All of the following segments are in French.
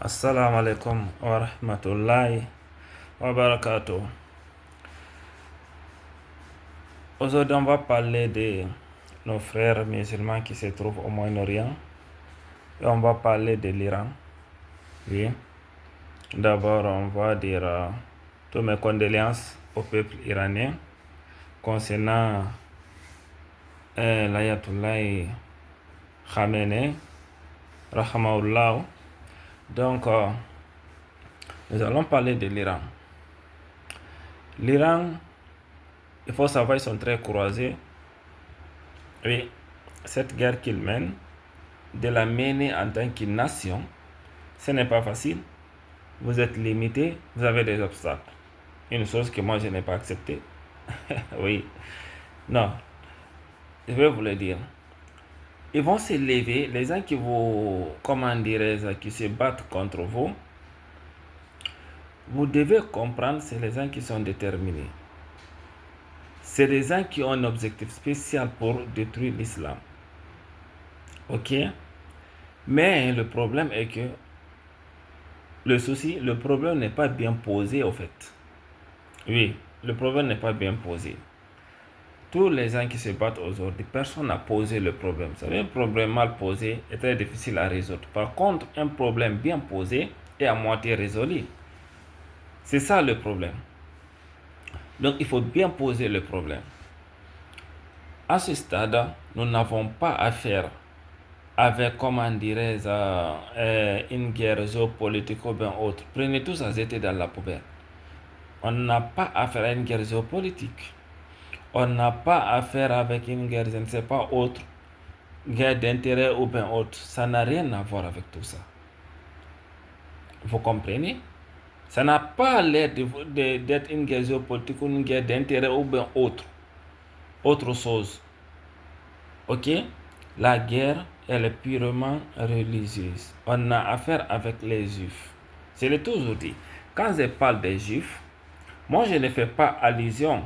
Assalamu alaikum wa rahmatullahi wa barakatuh. Aujourd'hui, on va parler de nos frères musulmans qui se trouvent au Moyen-Orient et on va parler de l'Iran. Oui. D'abord, on va dire toutes mes condoléances au peuple iranien concernant l'ayatollah Khamenei, rahimahullah. Donc, nous allons parler de l'Iran. L'Iran, il faut savoir, ils sont très courageux. Oui, cette guerre qu'ils mènent, de la mener en tant que nation, ce n'est pas facile. Vous êtes limité, vous avez des obstacles. Une chose que moi, je n'ai pas acceptée. Oui, non, je vais vous le dire. Ils vont se lever, les gens qui vous, comment dirais-je, qui se battent contre vous, vous devez comprendre, c'est les gens qui sont déterminés. C'est les gens qui ont un objectif spécial pour détruire l'islam. Ok? Mais le problème est que le problème n'est pas bien posé au fait. Oui, le problème n'est pas bien posé. Tous les gens qui se battent aujourd'hui, personne n'a posé le problème. Vous savez, un problème mal posé est très difficile à résoudre. Par contre, un problème bien posé est à moitié résolu. C'est ça le problème. Donc, il faut bien poser le problème. À ce stade, nous n'avons pas affaire avec, comment dirais-je, une guerre géopolitique ou bien autre. Prenez tout ça, jeter dans la poubelle. On n'a pas affaire à une guerre géopolitique. On n'a pas affaire avec une guerre, je ne sais pas, autre, guerre d'intérêt ou bien autre. Ça n'a rien à voir avec tout ça. Vous comprenez? Ça n'a pas l'air d'être une guerre géopolitique ou une guerre d'intérêt ou bien autre chose. Ok? La guerre, elle est purement religieuse. On a affaire avec les juifs. Je l'ai toujours dit. Quand je parle des juifs, moi je ne fais pas allusion,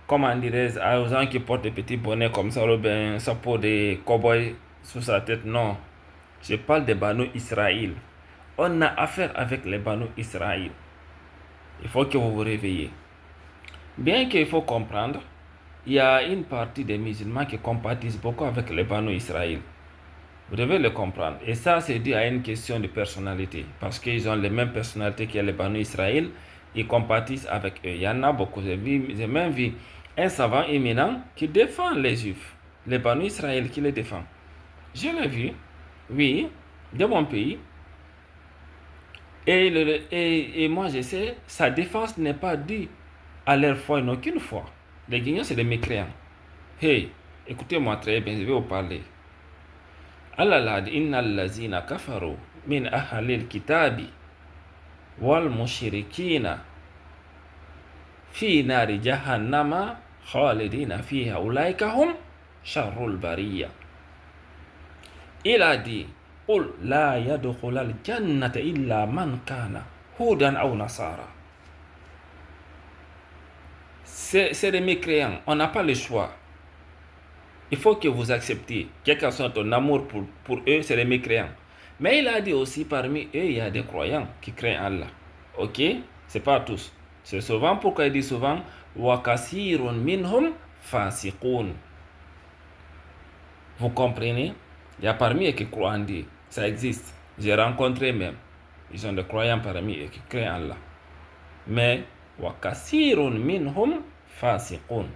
comment dirais-je, aux gens qui portent des petits bonnets comme ça, ou bien ça pour des cow-boys sous sa tête. Non. Je parle des Banu Israël. On a affaire avec les Banu Israël. Il faut que vous vous réveillez. Bien qu'il faut comprendre, il y a une partie des musulmans qui compatissent beaucoup avec les Banu Israël. Vous devez le comprendre. Et ça, c'est dû à une question de personnalité. Parce qu'ils ont les mêmes personnalités que les Banu Israël. Ils compatissent avec eux. Il y en a beaucoup. J'ai même vu un savant éminent qui défend les Juifs. Les Banu Israël qui les défend. Je l'ai vu. Oui, de mon pays. Et moi, je sais, sa défense n'est pas due à leur foi, non, aucune foi. Les Guignons, c'est des mécréants. Hey, écoutez-moi très bien, je vais vous parler. Allah dit inna allazina kafaru min ahlil kitabi wal mushrikina fi nari jahannama khalidina fiha ulaika hum sharrul bariya. Il a dit qul la yadkhulal jannata illa man kana hudan aw nasara. C'est des mécréants, on n'a pas le choix. Il faut que vous acceptiez, quel que soit ton amour pour eux, c'est des mécréants. Mais il a dit aussi, parmi eux, il y a des croyants qui craignent Allah. Ok? C'est pas tous. C'est souvent, pourquoi il dit souvent, وَكَثِيرٌ مِّنْهُمْ فَاسِقُونَ. Vous comprenez? Il y a parmi eux qui croient en Dieu. Ça existe. J'ai rencontré même. Ils ont des croyants parmi eux qui craignent Allah. Mais, وَكَثِيرٌ مِّنْهُمْ فَاسِقُونَ.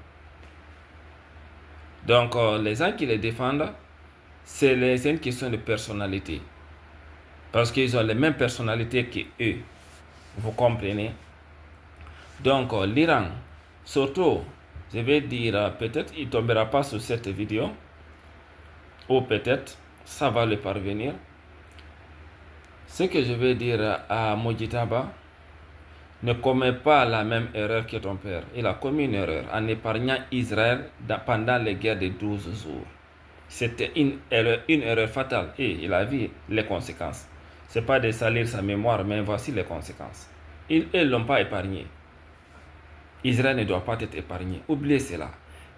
Donc, les gens qui les défendent, c'est une question de personnalité. Parce qu'ils ont les mêmes personnalités qu'eux. Vous comprenez? Donc, l'Iran, surtout, je vais dire, peut-être il ne tombera pas sur cette vidéo, ou peut-être ça va le parvenir. Ce que je vais dire à Mojitaba, ne commets pas la même erreur que ton père. Il a commis une erreur en épargnant Israël pendant les guerres de 12 jours. C'était une erreur fatale et il a vu les conséquences. Ce n'est pas de salir sa mémoire, mais voici les conséquences. Ils ne l'ont pas épargné. Israël ne doit pas être épargné. Oubliez cela.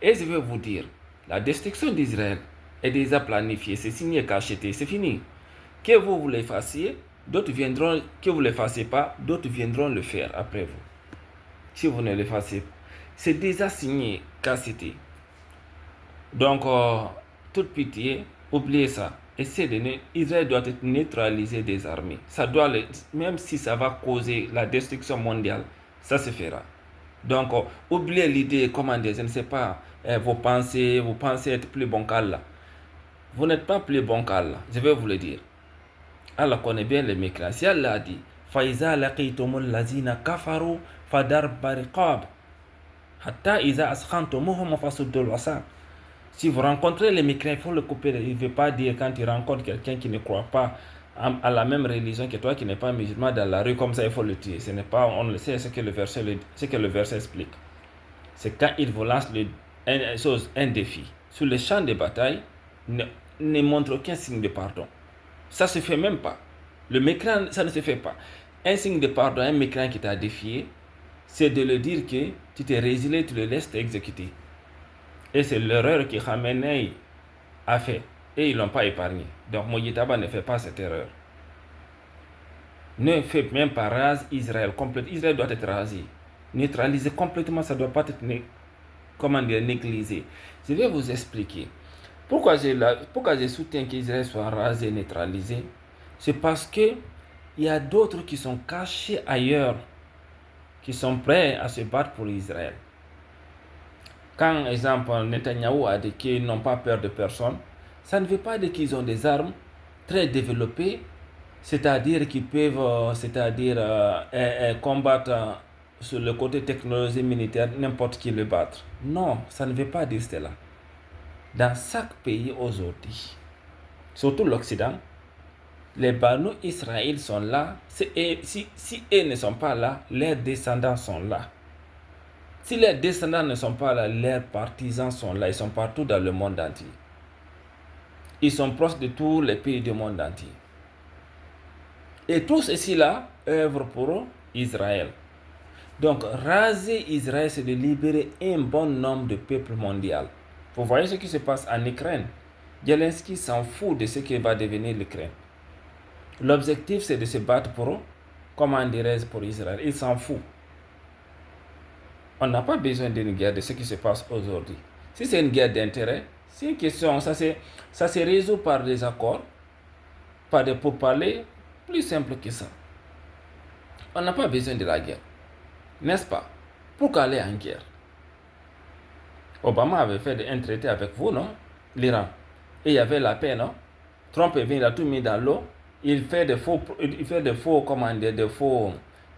Et je vais vous dire, la destruction d'Israël est déjà planifiée. C'est signé, cacheté, c'est fini. Que vous l'effaciez, d'autres viendront, que vous ne le fassiez pas, d'autres viendront le faire après vous. Si vous ne le fassiez pas. C'est déjà signé, Cassité. Donc, toute pitié, oubliez ça. Israël doit être neutralisé des armées. Ça doit, même si ça va causer la destruction mondiale, ça se fera. Donc, oubliez l'idée, comment dire, je ne sais pas, vous pensez être plus bon qu'Allah. Vous n'êtes pas plus bon qu'Allah, je vais vous le dire. Allah connaît bien les mécréants. Si Allah a dit, فَإِذَا لَقِيتُمُ الَّذِينَ كَفَرُوا فَضَرْبَ رِقَابٍ حَتَّى إِذَا أَسْخَنْتُمُوهُمْ فَصُدُّوا الْوَثَاقَ. Si vous rencontrez les mécréants, il faut le couper. Il ne veut pas dire quand tu rencontres quelqu'un qui ne croit pas à la même religion que toi, qui n'est pas musulman, dans la rue, comme ça, il faut le tuer. Ce n'est pas, on le sait, ce que le verset explique. C'est quand il vous lance un défi. Sur le champ de bataille, ne montre aucun signe de pardon. Ça ne se fait même pas. Le mécréant, ça ne se fait pas. Un signe de pardon à un mécréant qui t'a défié, c'est de le dire que tu t'es résilié, tu le laisses t'exécuter. Et c'est l'erreur que Khamenei a fait. Et ils ne l'ont pas épargné. Donc Mojitaba ne fait pas cette erreur. Ne fait même pas rase Israël complètement. Israël doit être rasé. Neutralisé complètement, ça ne doit pas être négligé. Je vais vous expliquer. Pourquoi je soutiens qu'Israël soit rasé, neutralisé? C'est parce qu'il y a d'autres qui sont cachés ailleurs, qui sont prêts à se battre pour Israël. Quand, exemple, Netanyahou a dit qu'ils n'ont pas peur de personne, ça ne veut pas dire qu'ils ont des armes très développées, c'est-à-dire qu'ils peuvent combattre sur le côté technologie militaire n'importe qui le battre. Non, ça ne veut pas dire cela. Dans chaque pays aujourd'hui, surtout l'Occident, les Banu Israël sont là. Si eux ne sont pas là, leurs descendants sont là. Si leurs descendants ne sont pas là, leurs partisans sont là. Ils sont partout dans le monde entier. Ils sont proches de tous les pays du monde entier. Et tous ceux-là œuvrent pour Israël. Donc, raser Israël, c'est de libérer un bon nombre de peuples mondiaux. Vous voyez ce qui se passe en Ukraine. Zelensky s'en fout de ce qui va devenir l'Ukraine. L'objectif, c'est de se battre pour Israël. Il s'en fout. On n'a pas besoin d'une guerre de ce qui se passe aujourd'hui. Si c'est une guerre d'intérêt, c'est une question, ça se résout par des accords, par des pourparlers, plus simple que ça. On n'a pas besoin de la guerre, n'est-ce pas? Pourquoi aller en guerre? Obama avait fait un traité avec vous, non? L'Iran. Et il y avait la paix, non? Trump est venu, il a tout mis dans l'eau. Il fait des faux,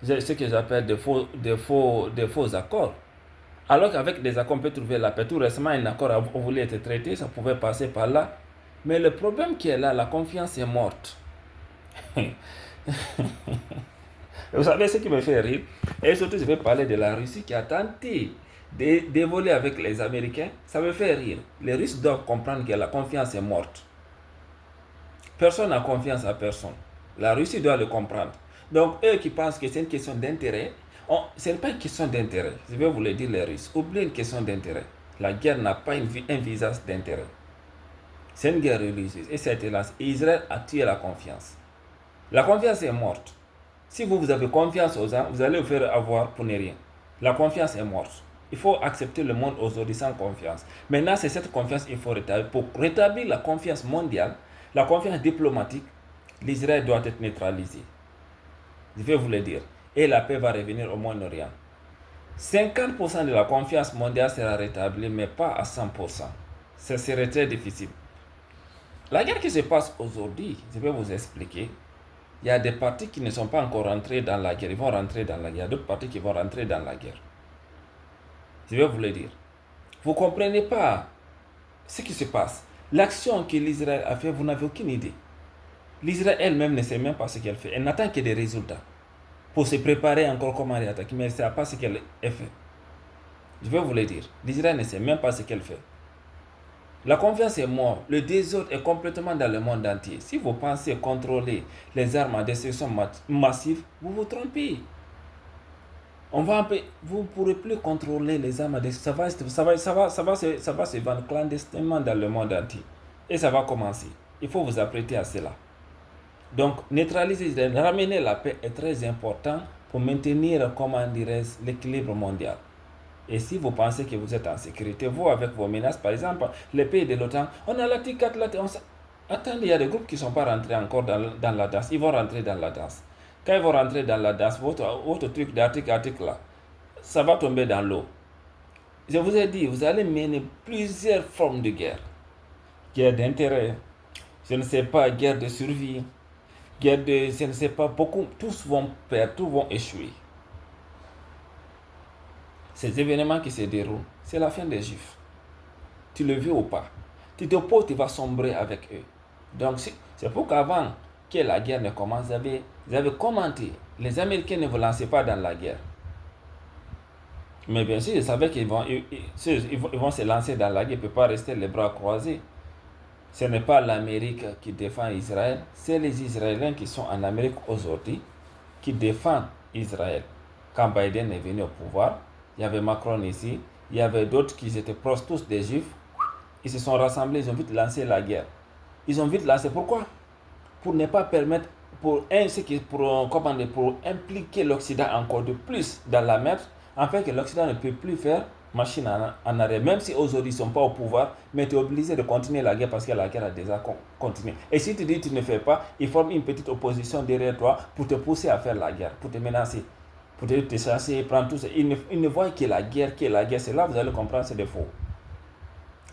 ce que j'appelle des faux accords. Alors qu'avec des accords, on peut trouver la paix. Tout récemment, un accord voulait être traité, ça pouvait passer par là. Mais le problème qui est là, la confiance est morte. Vous savez ce qui me fait rire? Et surtout, je vais parler de la Russie qui a tenté d'évoluer avec les Américains. Ça me fait rire. Les Russes doivent comprendre que la confiance est morte. Personne n'a confiance à personne. La Russie doit le comprendre. Donc, eux qui pensent que c'est une question d'intérêt, ce n'est pas une question d'intérêt. Je vais vous le dire, les Russes. Oubliez une question d'intérêt. La guerre n'a pas un visage d'intérêt. C'est une guerre religieuse. Et cette hélas, Israël a tué la confiance. La confiance est morte. Si vous avez confiance aux gens, vous allez vous faire avoir pour ne rien. La confiance est morte. Il faut accepter le monde aujourd'hui sans confiance. Maintenant, c'est cette confiance qu'il faut rétablir. Pour rétablir la confiance mondiale, la confiance diplomatique, l'Israël doit être neutralisé. Je vais vous le dire. Et la paix va revenir au Moyen-Orient. 50% de la confiance mondiale sera rétablie, mais pas à 100%. Ce serait très difficile. La guerre qui se passe aujourd'hui, je vais vous expliquer. Il y a des partis qui ne sont pas encore rentrés dans la guerre. Ils vont rentrer dans la guerre. Il y a d'autres partis qui vont rentrer dans la guerre. Je vais vous le dire. Vous ne comprenez pas ce qui se passe. L'action que l'Israël a fait, vous n'avez aucune idée. L'Israël elle-même ne sait même pas ce qu'elle fait. Elle n'attend que des résultats pour se préparer encore comment réattaquer, mais elle ne sait pas ce qu'elle a fait. Je vais vous le dire. L'Israël ne sait même pas ce qu'elle fait. La confiance est morte. Le désordre est complètement dans le monde entier. Si vous pensez contrôler les armes à destruction massive, vous vous trompez. Vous ne pourrez plus contrôler les armes à destruction. Ça va se vendre clandestinement dans le monde entier. Et ça va commencer. Il faut vous apprêter à cela. Donc, neutraliser Israël, ramener la paix est très important pour maintenir, comment dirais-je, l'équilibre mondial. Et si vous pensez que vous êtes en sécurité, vous, avec vos menaces, par exemple, les pays de l'OTAN, on a l'article 4, attendez, il y a des groupes qui ne sont pas rentrés encore dans la danse. Ils vont rentrer dans la danse. Quand ils vont rentrer dans la danse, votre truc d'article là, ça va tomber dans l'eau. Je vous ai dit, vous allez mener plusieurs formes de guerre. Guerre d'intérêt, je ne sais pas, guerre de survie, guerre de, je ne sais pas, beaucoup, tous vont perdre, tous vont échouer. Ces événements qui se déroulent, c'est la fin des Juifs. Tu le veux ou pas. Tu te poses, tu vas sombrer avec eux. Donc, c'est pourquoi avant que la guerre ne commence, vous avez commenté, les Américains ne vous lançaient pas dans la guerre. Mais bien sûr, ils savaient qu'ils vont se lancer dans la guerre, ils ne peuvent pas rester les bras croisés. Ce n'est pas l'Amérique qui défend Israël, c'est les Israéliens qui sont en Amérique aujourd'hui qui défendent Israël. Quand Biden est venu au pouvoir, il y avait Macron ici, il y avait d'autres qui étaient proches tous des Juifs. Ils se sont rassemblés, ils ont vite lancé la guerre. Ils ont vite lancé. Pourquoi? Pour ne pas permettre, pour impliquer l'Occident encore de plus dans la merde, afin que l'Occident ne peut plus faire machine en arrêt. Même si aujourd'hui ils ne sont pas au pouvoir, mais tu es obligé de continuer la guerre parce que la guerre a déjà continué. Et si tu dis que tu ne fais pas, ils forment une petite opposition derrière toi pour te pousser à faire la guerre, pour te menacer, pour te chasser, prendre tout ça. Ils ne voient que la guerre, C'est là que vous allez comprendre, c'est des faux.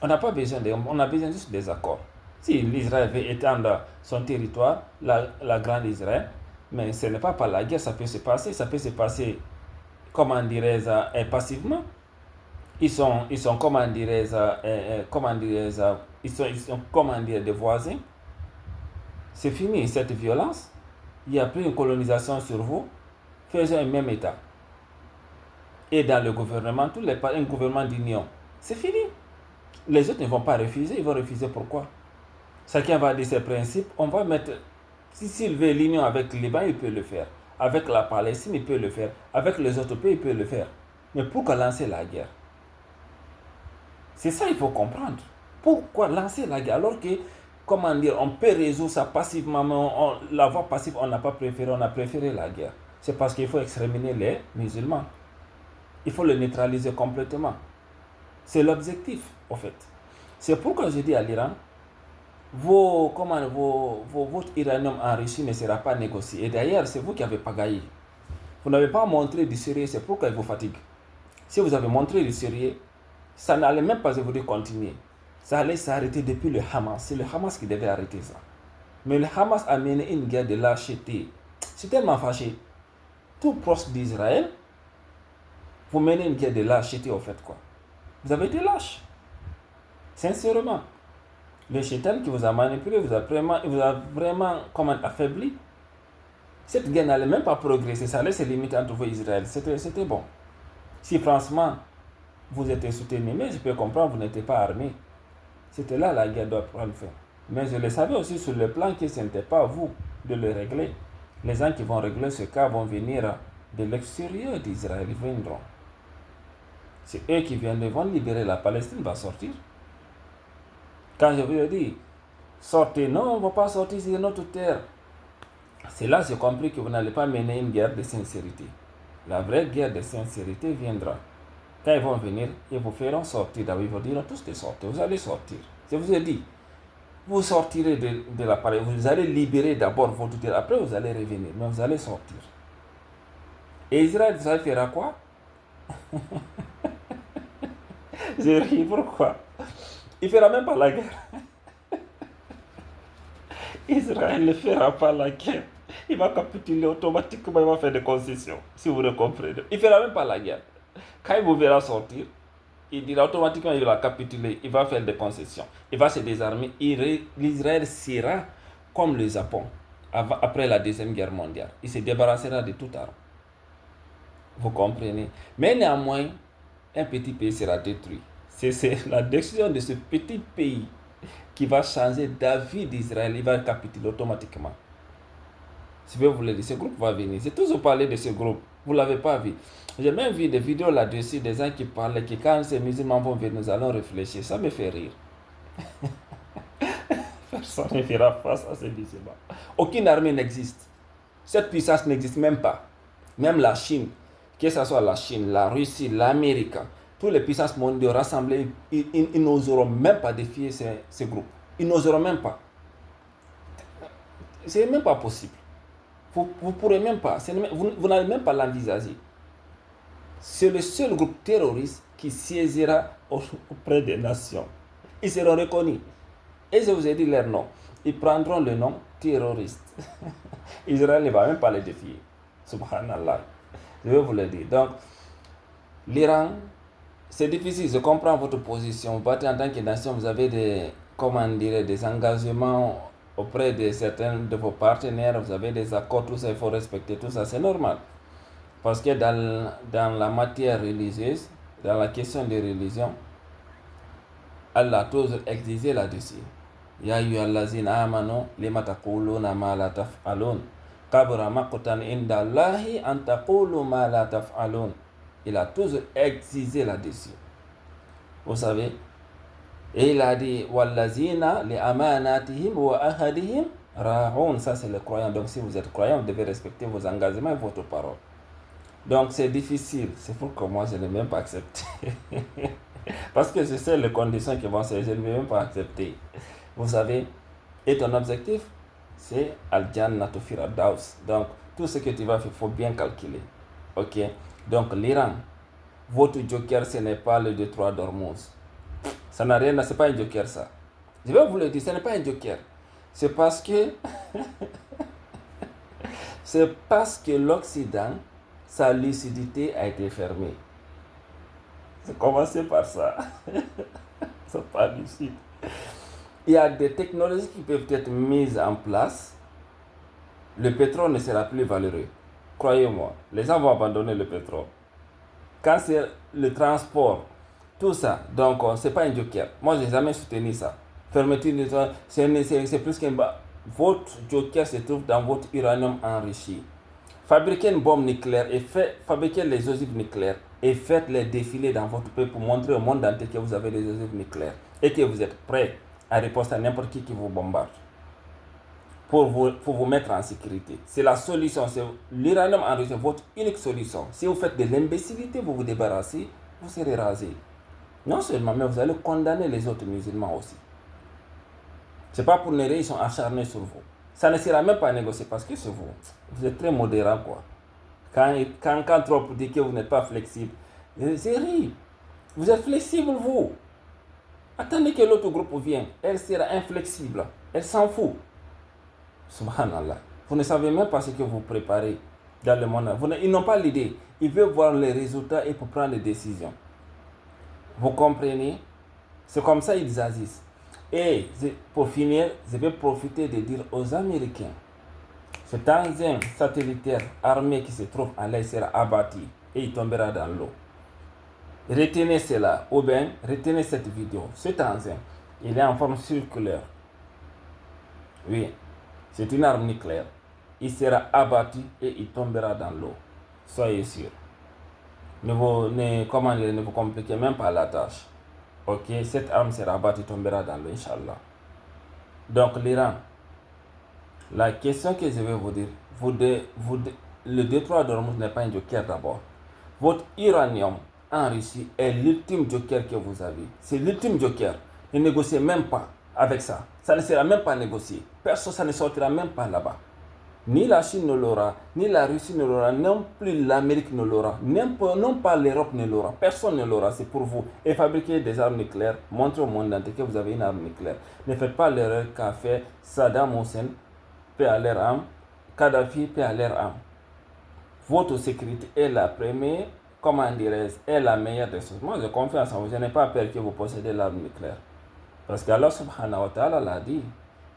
On n'a pas besoin on a besoin juste des accords. Si l'Israël veut étendre son territoire, la grande Israël, mais ce n'est pas par la guerre, ça peut se passer, comment dirais-je, passivement. Ils sont comment dirais-je, comment dire, des voisins. C'est fini cette violence. Il n'y a plus une colonisation sur vous. Faisons un même État. Et dans le gouvernement, un gouvernement d'union, c'est fini. Les autres ne vont pas refuser. Ils vont refuser pourquoi? Chacun va dire ses principes. On va mettre. S'il veut l'union avec le Liban, il peut le faire. Avec la Palestine, il peut le faire. Avec les autres pays, il peut le faire. Mais pourquoi lancer la guerre? C'est ça qu'il faut comprendre. Pourquoi lancer la guerre alors que, comment dire, on peut résoudre ça passivement, la voie passive, on n'a pas préféré, on a préféré la guerre. C'est parce qu'il faut exterminer les musulmans. Il faut le neutraliser complètement. C'est l'objectif, en fait. C'est pourquoi je dis à l'Iran, votre uranium enrichi ne sera pas négocié. Et d'ailleurs, c'est vous qui avez pagaillé. Vous n'avez pas montré du sérieux, c'est pourquoi il vous fatigue. Si vous avez montré du sérieux, ça n'allait même pas vous dire continuer. Ça allait s'arrêter depuis le Hamas. C'est le Hamas qui devait arrêter ça. Mais le Hamas a mené une guerre de lâcheté. C'est tellement fâché. Tout proche d'Israël, vous menez une guerre de lâcheté, au fait quoi. Vous avez été lâche. Sincèrement. Le Shaitan qui vous a manipulé, vous a vraiment comment, affaibli. Cette guerre n'allait même pas progresser. Ça allait se limiter entre vous et Israël. C'était bon. Si franchement, vous êtes soutenu, mais je peux comprendre, vous n'étiez pas armé. C'était là la guerre doit prendre fin. Mais je le savais aussi sur le plan que ce n'était pas à vous de le régler. Les gens qui vont régler ce cas vont venir de l'extérieur d'Israël. Ils viendront. C'est eux qui vont libérer la Palestine, va sortir. Quand je vous ai dit, sortez, non, on ne va pas sortir sur notre terre. C'est là que j'ai compris que vous n'allez pas mener une guerre de sincérité. La vraie guerre de sincérité viendra. Quand ils vont venir, ils vous feront sortir. Ils vont dire tous de sortir. Vous allez sortir. Je vous ai dit, vous sortirez de la Palestine. Vous allez libérer d'abord votre terre. Après, vous allez revenir. Mais vous allez sortir. Et Israël, vous allez faire quoi? Je ris, pourquoi? Il ne fera même pas la guerre. Israël ne fera pas la guerre. Il va capituler automatiquement, il va faire des concessions, si vous le comprenez. Il ne fera même pas la guerre. Quand il vous verra sortir, il dira automatiquement qu'il va capituler, il va faire des concessions, il va se désarmer. L'Israël sera comme le Japon après la Deuxième Guerre mondiale. Il se débarrassera de toute arme. Vous comprenez? Mais néanmoins, un petit pays sera détruit. C'est la décision de ce petit pays qui va changer d'avis d'Israël. Il va capituler automatiquement. Je vais vous le dire, ce groupe va venir. J'ai toujours parlé de ce groupe. Vous ne l'avez pas vu. J'ai même vu des vidéos là-dessus, des gens qui parlaient que quand ces musulmans vont venir, nous allons réfléchir. Ça me fait rire. Personne ne fera face à ces musulmans. Aucune armée n'existe. Cette puissance n'existe même pas. Même la Chine, que ce soit la Chine, la Russie, l'Amérique, toutes les puissances mondiales rassemblées, ils n'oseront même pas défier ces groupes. Ils n'oseront même pas. C'est même pas possible. Vous ne pourrez même pas. Vous n'allez même pas l'envisager. C'est le seul groupe terroriste qui siégera auprès des nations. Ils seront reconnus. Et je vous ai dit leur nom. Ils prendront le nom terroriste. Israël ne va même pas les défier. Subhanallah. Je vais vous le dire. Donc, l'Iran, c'est difficile. Je comprends votre position. Vous battez en tant que nation, vous avez des engagements auprès de certains de vos partenaires. Vous avez des accords, tout ça, il faut respecter tout ça. C'est normal. Parce que dans la matière religieuse, dans la question des religions, Allah a toujours exigé là-dessus. Ya ayyuhallazina amanu lima taquluna ma la taf'alun. Kabura maqtan inda Allahi an taqulu ma la taf'alun. Il a toujours exigé là-dessus. Vous savez? Et il a dit wallazina li amanatihim wa ahadihim ra'un. Ça c'est le croyant. Donc si vous êtes croyant, vous devez respecter vos engagements et votre parole. Donc c'est difficile. C'est pourquoi moi je n'ai même pas accepté. Parce que je sais les conditions qui vont se faire, je ne vais même pas accepter. Vous savez, et ton objectif, c'est Al-Jannatu Firdaus. Donc, tout ce que tu vas faire, il faut bien calculer. Ok? Donc, l'Iran, votre joker, ce n'est pas le détroit d'Ormuz. Ça n'a rien à... C'est pas un joker, ça. Je vais vous le dire, ce n'est pas un joker. C'est parce que... c'est parce que l'Occident, sa lucidité a été fermée. C'est commencé par ça. C'est pas lucide. Il y a des technologies qui peuvent être mises en place. Le pétrole ne sera plus valeureux. Croyez-moi, les gens vont abandonner le pétrole. Quand c'est le transport, tout ça, donc c'est pas un joker. Moi, je n'ai jamais soutenu ça. Fermeture du pétrole, c'est plus qu'un... Votre joker se trouve dans votre uranium enrichi. Fabriquez une bombe nucléaire et fabriquez les ogives nucléaires et faites les défiler dans votre pays pour montrer au monde entier que vous avez des ogives nucléaires et que vous êtes prêts à répondre à n'importe qui vous bombarde pour vous mettre en sécurité. C'est la solution. C'est l'uranium enrichi, votre unique solution. Si vous faites de l'imbécilité, vous vous débarrassez, vous serez rasé. Non seulement, mais vous allez condamner les autres musulmans aussi. C'est pas pour ne rien, ils sont acharnés sur vous. Ça ne sera même pas négocié parce que c'est vous. Vous êtes très modérant, quoi. Quand trop dit que vous n'êtes pas flexible, c'est rire. Vous êtes flexible, vous. Attendez que l'autre groupe vienne. Elle sera inflexible. Elle s'en fout. Subhanallah. Vous ne savez même pas ce que vous préparez dans le monde. Ils n'ont pas l'idée. Ils veulent voir les résultats et pour prendre des décisions. Vous comprenez? C'est comme ça ils agissent. Et pour finir, je vais profiter de dire aux Américains, cet engin satellitaire armé qui se trouve en l'air sera abattu et il tombera dans l'eau. Retenez cela, ou bien retenez cette vidéo. Cet engin, il est en forme circulaire. Oui, c'est une arme nucléaire. Il sera abattu et il tombera dans l'eau. Soyez sûr. Ne vous compliquez même pas la tâche. Ok, cette arme sera abattue, tombera dans l'eau, Inch'Allah. Donc l'Iran, la question que je vais vous dire, le détroit d'Ormuz n'est pas un joker d'abord. Votre uranium en Russie est l'ultime joker que vous avez. C'est l'ultime joker. Ne négociez même pas avec ça. Ça ne sera même pas négocié. Personne, ça ne sortira même pas là-bas. Ni la Chine ne l'aura, ni la Russie ne l'aura, non plus l'Amérique ne l'aura, non pas l'Europe ne l'aura, personne ne l'aura, c'est pour vous. Et fabriquer des armes nucléaires, montrez au monde entier que vous avez une arme nucléaire. Ne faites pas l'erreur qu'a fait Saddam Hussein, paix à leur âme, Kadhafi, paix à leur âme. Votre sécurité est la première, comment dirais-je, est la meilleure des choses. Moi, j'ai confiance en vous, je n'ai pas peur que vous possédez l'arme nucléaire. Parce qu'Allah subhanahu wa ta'ala l'a dit.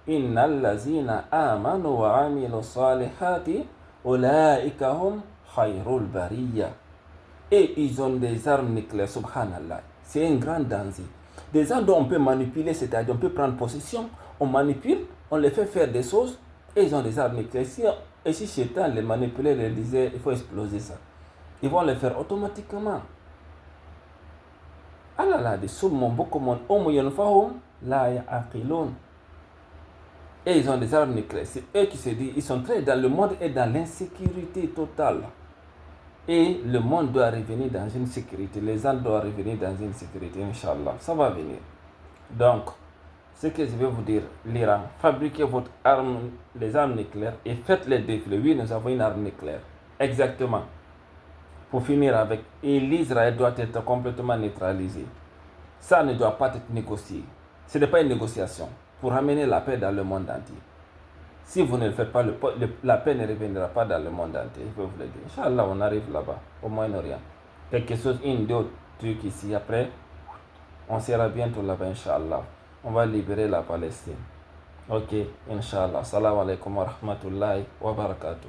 Innal lazina amanu wa amilu salihati ulaika hum khayrul bariya. Et ils ont des armes nucléaires, subhanallah. C'est un grand danger. Des armes dont on peut manipuler, c'est-à-dire on peut prendre possession, on manipule, on les fait faire des choses, et ils ont des armes nucléaires. Et si Shaitan les manipulait, les disait, il faut exploser ça. Ils vont le faire automatiquement. Allah l'a dit, summun bukumun umyun fahum la ya'qilun. et ils ont des armes nucléaires. C'est eux qui se disent, ils sont très dans le monde et dans l'insécurité totale. Et le monde doit revenir dans une sécurité. Les gens doivent revenir dans une sécurité, Inch'Allah. Ça va venir. Donc, ce que je vais vous dire, l'Iran, fabriquez votre arme, les armes nucléaires et faites-les défiler. Oui, nous avons une arme nucléaire. Exactement. Pour finir avec, et l'Israël doit être complètement neutralisé. Ça ne doit pas être négocié. Ce n'est pas une négociation pour ramener la paix dans le monde entier. Si vous ne le faites pas, la paix ne reviendra pas dans le monde entier. Je peux vous le dire. Inch'Allah, on arrive là-bas, au Moyen-Orient. Quelque chose, une, deux trucs ici. Après, on sera bientôt là-bas, Inch'Allah. On va libérer la Palestine. Ok, Inch'Allah. Salam alaikum wa rahmatullahi wa barakatuh.